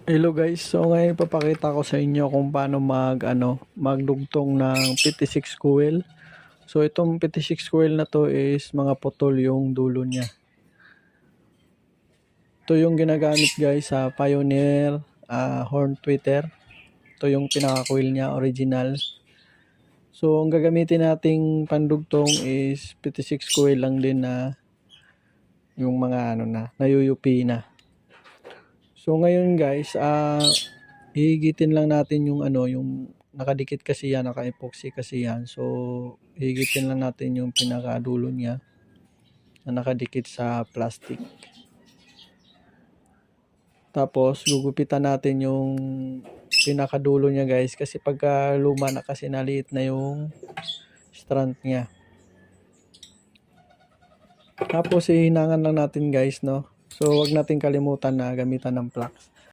Hello guys, so ngayon papakita ko sa inyo kung paano magdugtong ng 56 coil. So itong 56 coil na to is mga putol yung dulo niya. Ito yung ginagamit guys sa Pioneer horn tweeter. Ito yung pinaka coil niya, original. So ang gagamitin nating pandugtong is 56 coil lang din na yung mga nayuyupi na. So ngayon guys, hihigitin lang natin yung yung nakadikit kasi yan, naka-epoxy kasi yan. So hihigitin lang natin yung pinakadulo niya na nakadikit sa plastic. Tapos gugupitan natin yung pinakadulo niya guys, kasi pagka luma na kasi naliit na yung strand niya. Tapos hihinangan lang natin guys, no. So wag natin kalimutan na gamitan ng flux.